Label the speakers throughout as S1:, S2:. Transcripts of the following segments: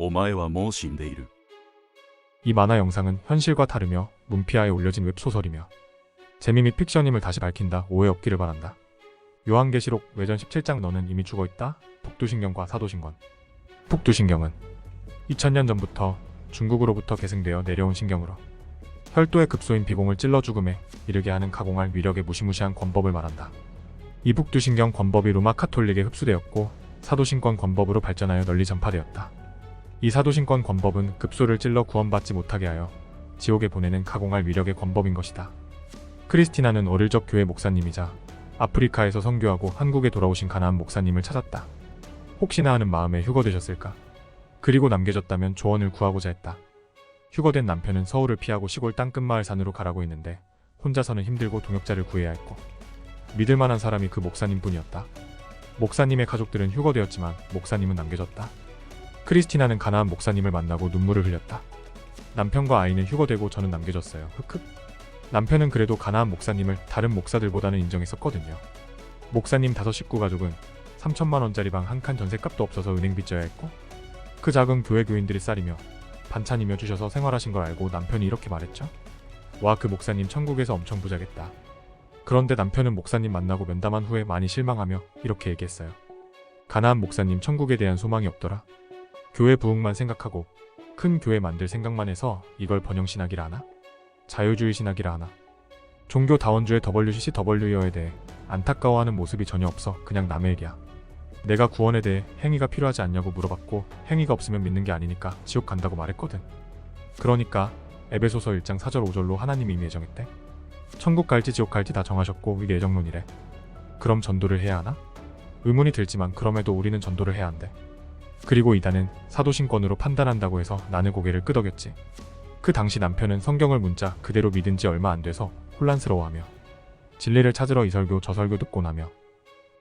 S1: お前はもう死んでいる。
S2: 이 만화 영상은 현실과 다르며 문피아에 올려진 웹소설이며 재미 및 픽션임을 다시 밝힌다. 오해 없기를 바란다. 요한계시록 외전 17장 너는 이미 죽어있다. 북두신경과 사도신권. 북두신경은 2000년 전부터 중국으로부터 계승되어 내려온 신경으로 혈도의 급소인 비공을 찔러 죽음에 이르게 하는 가공할 위력의 무시무시한 권법을 말한다. 이 북두신경 권법이 로마 카톨릭에 흡수되었고 사도신권 권법으로 발전하여 널리 전파되었다. 이 사도신권 권법은 급소를 찔러 구원받지 못하게 하여 지옥에 보내는 가공할 위력의 권법인 것이다. 크리스티나는 어릴 적 교회 목사님이자 아프리카에서 선교하고 한국에 돌아오신 가나안 목사님을 찾았다. 혹시나 하는 마음에 휴거되셨을까? 그리고 남겨졌다면 조언을 구하고자 했다. 휴거된 남편은 서울을 피하고 시골 땅끝마을 산으로 가라고 했는데 혼자서는 힘들고 동역자를 구해야 했고 믿을만한 사람이 그 목사님뿐이었다. 목사님의 가족들은 휴거되었지만 목사님은 남겨졌다. 크리스티나는 가나안 목사님을 만나고 눈물을 흘렸다. 남편과 아이는 휴거되고 저는 남겨졌어요. 흑흑. 남편은 그래도 가나안 목사님을 다른 목사들보다는 인정했었거든요. 목사님 5식구 가족은 3천만 원짜리 방 한 칸 전셋값도 없어서 은행 빚져야 했고 그 작은 교회 교인들이 쌀이며 반찬이며 주셔서 생활하신 걸 알고 남편이 이렇게 말했죠. 와, 그 목사님 천국에서 엄청 부자겠다. 그런데 남편은 목사님 만나고 면담한 후에 많이 실망하며 이렇게 얘기했어요. 가나안 목사님 천국에 대한 소망이 없더라. 교회 부흥만 생각하고 큰 교회 만들 생각만 해서 이걸 번영신학이라 하나? 자유주의 신학이라 하나? 종교다원주의 WCCW여에 대해 안타까워하는 모습이 전혀 없어. 그냥 남의 얘기야. 내가 구원에 대해 행위가 필요하지 않냐고 물어봤고 행위가 없으면 믿는 게 아니니까 지옥 간다고 말했거든. 그러니까 에베소서 1장 4절 5절로 하나님이 이미 예정했대. 천국 갈지 지옥 갈지 다 정하셨고 이게 예정론이래. 그럼 전도를 해야 하나? 의문이 들지만 그럼에도 우리는 전도를 해야 한대. 그리고 이단은 사도신권으로 판단한다고 해서 나는 고개를 끄덕였지. 그 당시 남편은 성경을 문자 그대로 믿은 지 얼마 안 돼서 혼란스러워하며 진리를 찾으러 이 설교 저 설교 듣곤 하며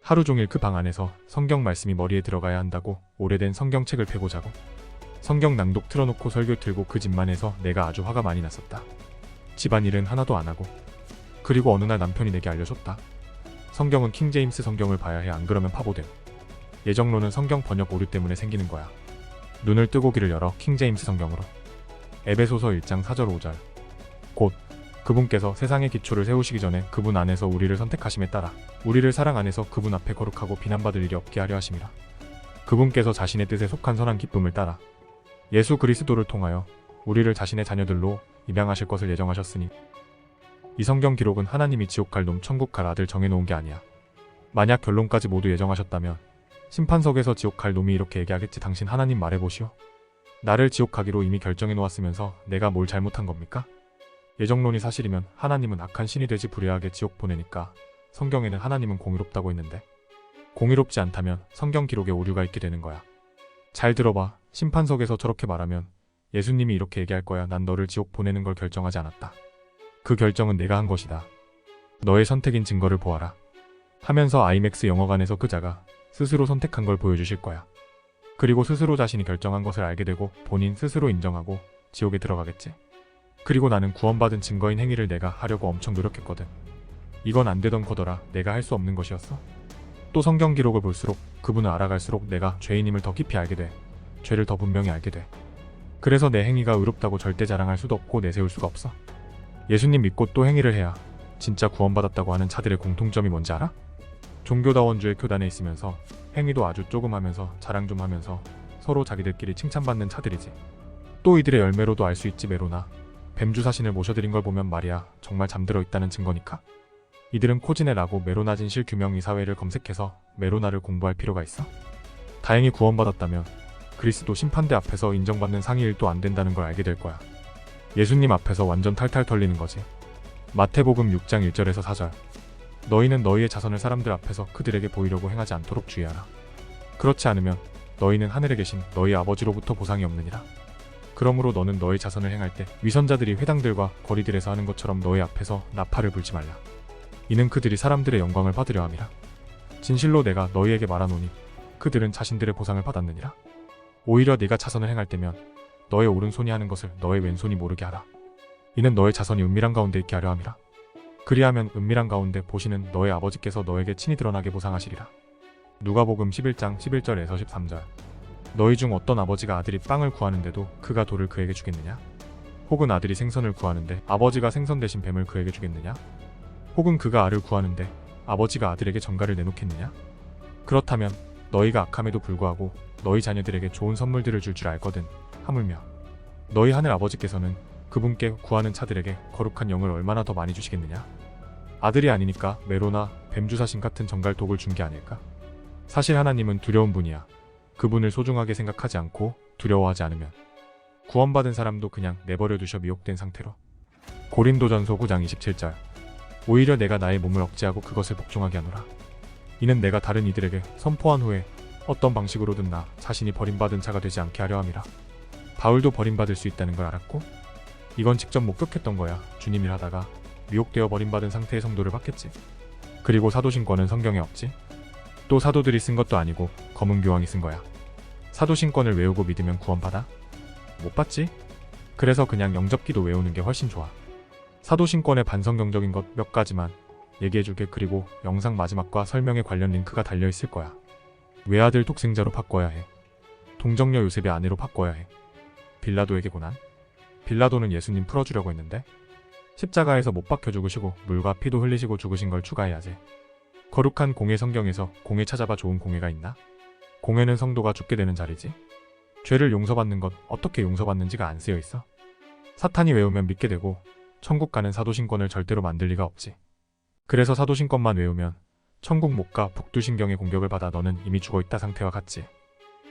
S2: 하루 종일 그 방 안에서 성경 말씀이 머리에 들어가야 한다고 오래된 성경책을 펴고 자고 성경 낭독 틀어놓고 설교 틀고 그 집만 해서 내가 아주 화가 많이 났었다. 집안일은 하나도 안 하고. 그리고 어느 날 남편이 내게 알려줬다. 성경은 킹제임스 성경을 봐야 해. 안 그러면 파보됨. 예정론은 성경 번역 오류 때문에 생기는 거야. 눈을 뜨고 귀를 열어 킹제임스 성경으로. 에베소서 1장 4절 5절. 곧 그분께서 세상의 기초를 세우시기 전에 그분 안에서 우리를 선택하심에 따라 우리를 사랑 안에서 그분 앞에 거룩하고 비난받을 일이 없게 하려 하심이라. 그분께서 자신의 뜻에 속한 선한 기쁨을 따라 예수 그리스도를 통하여 우리를 자신의 자녀들로 입양하실 것을 예정하셨으니. 이 성경 기록은 하나님이 지옥 갈 놈 천국 갈 아들 정해놓은 게 아니야. 만약 결론까지 모두 예정하셨다면 심판석에서 지옥 갈 놈이 이렇게 얘기하겠지. 당신 하나님 말해보시오. 나를 지옥 가기로 이미 결정해놓았으면서 내가 뭘 잘못한 겁니까? 예정론이 사실이면 하나님은 악한 신이 되지 불의하게 지옥 보내니까 성경에는 하나님은 공의롭다고 했는데 공의롭지 않다면 성경 기록에 오류가 있게 되는 거야. 잘 들어봐. 심판석에서 저렇게 말하면 예수님이 이렇게 얘기할 거야. 난 너를 지옥 보내는 걸 결정하지 않았다. 그 결정은 내가 한 것이다. 너의 선택인 증거를 보아라. 하면서 아이맥스 영화관에서 그자가 스스로 선택한 걸 보여주실 거야. 그리고 스스로 자신이 결정한 것을 알게 되고 본인 스스로 인정하고 지옥에 들어가겠지. 그리고 나는 구원받은 증거인 행위를 내가 하려고 엄청 노력했거든. 이건 안 되던 거더라. 내가 할 수 없는 것이었어. 또 성경 기록을 볼수록 그분을 알아갈수록 내가 죄인임을 더 깊이 알게 돼. 죄를 더 분명히 알게 돼. 그래서 내 행위가 의롭다고 절대 자랑할 수도 없고 내세울 수가 없어. 예수님 믿고 또 행위를 해야 진짜 구원받았다고 하는 자들의 공통점이 뭔지 알아? 종교다원주의 교단에 있으면서 행위도 아주 조금 하면서 자랑 좀 하면서 서로 자기들끼리 칭찬받는 차들이지. 또 이들의 열매로도 알 수 있지. 메로나 뱀주사신을 모셔드린 걸 보면 말이야 정말 잠들어 있다는 증거니까. 이들은 코지네라고 메로나 진실 규명 이사회를 검색해서 메로나를 공부할 필요가 있어? 다행히 구원받았다면 그리스도 심판대 앞에서 인정받는 상위 일도 안 된다는 걸 알게 될 거야. 예수님 앞에서 완전 탈탈 털리는 거지. 마태복음 6장 1절에서 4절. 너희는 너희의 자선을 사람들 앞에서 그들에게 보이려고 행하지 않도록 주의하라. 그렇지 않으면 너희는 하늘에 계신 너희 아버지로부터 보상이 없느니라. 그러므로 너는 너희 자선을 행할 때 위선자들이 회당들과 거리들에서 하는 것처럼 너희 앞에서 나팔을 불지 말라. 이는 그들이 사람들의 영광을 받으려 함이라. 진실로 내가 너희에게 말하노니 그들은 자신들의 보상을 받았느니라. 오히려 네가 자선을 행할 때면 너의 오른손이 하는 것을 너의 왼손이 모르게 하라. 이는 너의 자선이 은밀한 가운데 있게 하려 함이라. 그리하면 은밀한 가운데 보시는 너의 아버지께서 너에게 친히 드러나게 보상하시리라. 누가복음 11장 11절에서 13절. 너희 중 어떤 아버지가 아들이 빵을 구하는데도 그가 돌을 그에게 주겠느냐? 혹은 아들이 생선을 구하는데 아버지가 생선 대신 뱀을 그에게 주겠느냐? 혹은 그가 알을 구하는데 아버지가 아들에게 전갈을 내놓겠느냐? 그렇다면 너희가 악함에도 불구하고 너희 자녀들에게 좋은 선물들을 줄 줄 알거든. 하물며 너희 하늘 아버지께서는 그분께 구하는 자들에게 거룩한 영을 얼마나 더 많이 주시겠느냐? 아들이 아니니까 메로나 뱀주사신 같은 전갈독을 준 게 아닐까? 사실 하나님은 두려운 분이야. 그분을 소중하게 생각하지 않고 두려워하지 않으면 구원받은 사람도 그냥 내버려 두셔 미혹된 상태로. 고린도전서 9장 27절. 오히려 내가 나의 몸을 억제하고 그것을 복종하게 하노라. 이는 내가 다른 이들에게 선포한 후에 어떤 방식으로든 나 자신이 버림받은 자가 되지 않게 하려 함이라. 바울도 버림받을 수 있다는 걸 알았고 이건 직접 목격했던 거야. 주님일 하다가 미혹되어 버림받은 상태의 성도를 봤겠지. 그리고 사도신권은 성경에 없지. 또 사도들이 쓴 것도 아니고 검은 교황이 쓴 거야. 사도신권을 외우고 믿으면 구원받아? 못 받지? 그래서 그냥 영접기도 외우는 게 훨씬 좋아. 사도신권의 반성경적인 것 몇 가지만 얘기해줄게. 그리고 영상 마지막과 설명에 관련 링크가 달려있을 거야. 외아들 독생자로 바꿔야 해. 동정녀 요셉의 아내로 바꿔야 해. 빌라도에게 고난? 빌라도는 예수님 풀어주려고 했는데 십자가에서 못 박혀 죽으시고 물과 피도 흘리시고 죽으신 걸 추가해야지. 거룩한 공회 성경에서 공회 찾아봐. 좋은 공회가 있나? 공회는 성도가 죽게 되는 자리지. 죄를 용서받는 것 어떻게 용서받는지가 안 쓰여 있어. 사탄이 외우면 믿게 되고 천국 가는 사도신권을 절대로 만들 리가 없지. 그래서 사도신권만 외우면 천국 못 가. 북두신경의 공격을 받아 너는 이미 죽어있다 상태와 같지.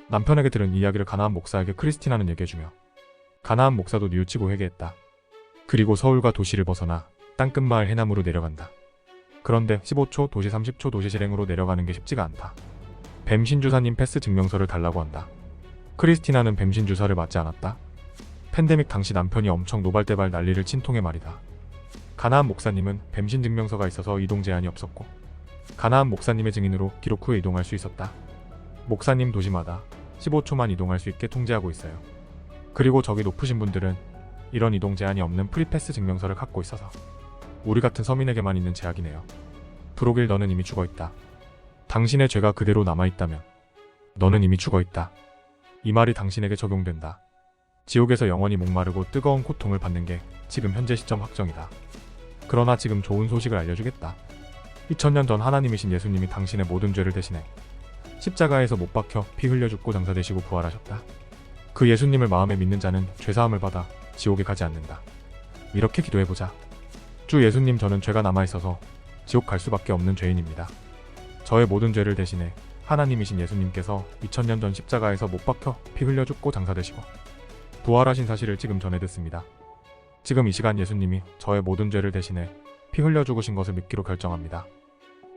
S2: 남편에게 들은 이야기를 가나안 목사에게 크리스티나는 얘기해주며 가나안 목사도 뉘우치고 회개했다. 그리고 서울과 도시를 벗어나 땅끝 마을 해남으로 내려간다. 그런데 15초, 도시 30초, 도시 실행으로 내려가는 게 쉽지가 않다. 뱀신주사님 패스 증명서를 달라고 한다. 크리스티나는 뱀신주사를 맞지 않았다. 팬데믹 당시 남편이 엄청 노발대발 난리를 친 통에 말이다. 가나안 목사님은 뱀신 증명서가 있어서 이동 제한이 없었고 가나안 목사님의 증인으로 기록 후에 이동할 수 있었다. 목사님 도시마다 15초만 이동할 수 있게 통제하고 있어요. 그리고 저기 높으신 분들은 이런 이동 제한이 없는 프리패스 증명서를 갖고 있어서 우리 같은 서민에게만 있는 제약이네요. 브로길 너는 이미 죽어있다. 당신의 죄가 그대로 남아있다면 너는 이미 죽어있다. 이 말이 당신에게 적용된다. 지옥에서 영원히 목마르고 뜨거운 고통을 받는 게 지금 현재 시점 확정이다. 그러나 지금 좋은 소식을 알려주겠다. 2000년 전 하나님이신 예수님이 당신의 모든 죄를 대신해 십자가에서 못 박혀 피 흘려 죽고 장사되시고 부활하셨다. 그 예수님을 마음에 믿는 자는 죄사함을 받아 지옥에 가지 않는다. 이렇게 기도해보자. 주 예수님, 저는 죄가 남아있어서 지옥 갈 수밖에 없는 죄인입니다. 저의 모든 죄를 대신해 하나님이신 예수님께서 2000년 전 십자가에서 못 박혀 피 흘려 죽고 장사되시고 부활하신 사실을 지금 전해 듣습니다. 지금 이 시간 예수님이 저의 모든 죄를 대신해 피 흘려 죽으신 것을 믿기로 결정합니다.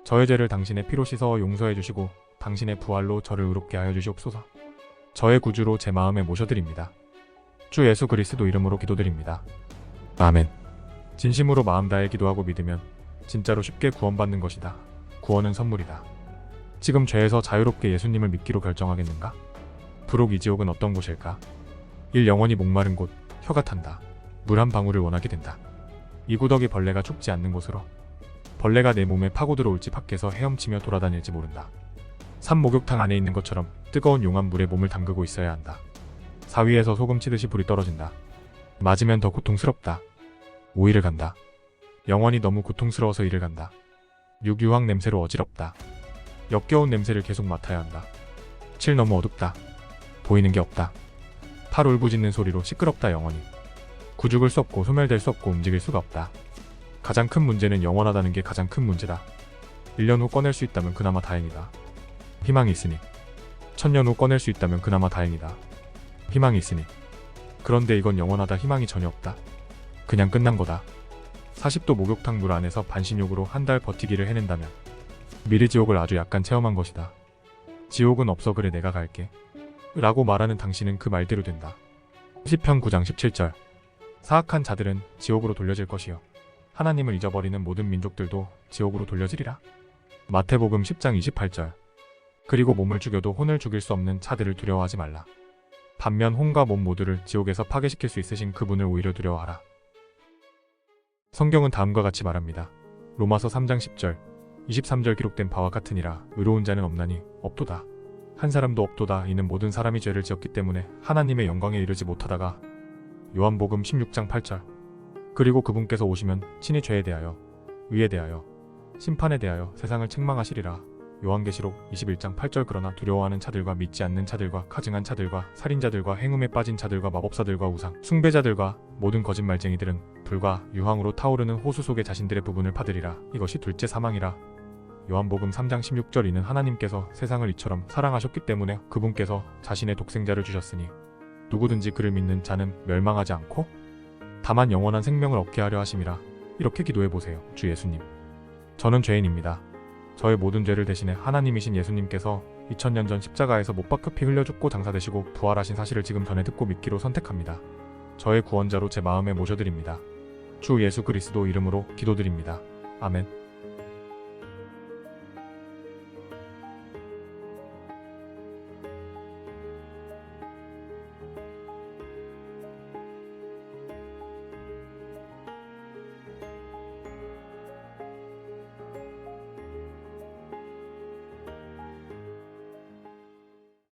S2: 저의 죄를 당신의 피로 씻어 용서해 주시고 당신의 부활로 저를 의롭게 하여 주시옵소서. 저의 구주로 제 마음에 모셔드립니다. 주 예수 그리스도 이름으로 기도드립니다. 아멘. 진심으로 마음 다해 기도하고 믿으면 진짜로 쉽게 구원받는 것이다. 구원은 선물이다. 지금 죄에서 자유롭게 예수님을 믿기로 결정하겠는가? 부록 이 지옥은 어떤 곳일까? 1. 영원히 목마른 곳, 혀가 탄다. 물 한 방울을 원하게 된다. 이 구덕이 벌레가 죽지 않는 곳으로. 벌레가 내 몸에 파고 들어올지 밖에서 헤엄치며 돌아다닐지 모른다. 3. 목욕탕 안에 있는 것처럼 뜨거운 용암 물에 몸을 담그고 있어야 한다. 4. 위에서 소금 치듯이 불이 떨어진다. 맞으면 더 고통스럽다. 5. 이를 간다. 영원히 너무 고통스러워서 이를 간다. 6. 유황 냄새로 어지럽다. 역겨운 냄새를 계속 맡아야 한다. 7. 너무 어둡다. 보이는 게 없다. 8. 울부짖는 소리로 시끄럽다. 영원히 구죽을 수 없고 소멸될 수 없고 움직일 수가 없다. 가장 큰 문제는 영원하다는 게 가장 큰 문제다. 1년 후 꺼낼 수 있다면 그나마 다행이다. 희망이 있으니. 1000년 후 꺼낼 수 있다면 그나마 다행이다. 희망이 있으니. 그런데 이건 영원하다 희망이 전혀 없다. 그냥 끝난 거다. 40도 목욕탕 물 안에서 반신욕으로 한 달 버티기를 해낸다면 미래 지옥을 아주 약간 체험한 것이다. 지옥은 없어 그래 내가 갈게 라고 말하는 당신은 그 말대로 된다. 시편 9장 17절. 사악한 자들은 지옥으로 돌려질 것이요 하나님을 잊어버리는 모든 민족들도 지옥으로 돌려지리라. 마태복음 10장 28절. 그리고 몸을 죽여도 혼을 죽일 수 없는 자들을 두려워하지 말라. 반면 혼과 몸 모두를 지옥에서 파괴시킬 수 있으신 그분을 오히려 두려워하라. 성경은 다음과 같이 말합니다. 로마서 3장 10절 23절 기록된 바와 같으니라. 의로운 자는 없나니 없도다. 한 사람도 없도다. 이는 모든 사람이 죄를 지었기 때문에 하나님의 영광에 이르지 못하다가. 요한복음 16장 8절. 그리고 그분께서 오시면 친히 죄에 대하여, 의에 대하여, 심판에 대하여 세상을 책망하시리라. 요한계시록 21장 8절. 그러나 두려워하는 자들과 믿지 않는 자들과 가증한 자들과 살인자들과 행음에 빠진 자들과 마법사들과 우상 숭배자들과 모든 거짓말쟁이들은 불과 유황으로 타오르는 호수 속에 자신들의 부분을 받으리라. 이것이 둘째 사망이라. 요한복음 3장 16절. 이는 하나님께서 세상을 이처럼 사랑하셨기 때문에 그분께서 자신의 독생자를 주셨으니 누구든지 그를 믿는 자는 멸망하지 않고 다만 영원한 생명을 얻게 하려 하심이라. 이렇게 기도해보세요. 주 예수님, 저는 죄인입니다. 저의 모든 죄를 대신해 하나님이신 예수님께서 2000년 전 십자가에서 못 박혀 피 흘려 죽고 장사되시고 부활하신 사실을 지금 전에 듣고 믿기로 선택합니다. 저의 구원자로 제 마음에 모셔드립니다. 주 예수 그리스도 이름으로 기도드립니다. 아멘.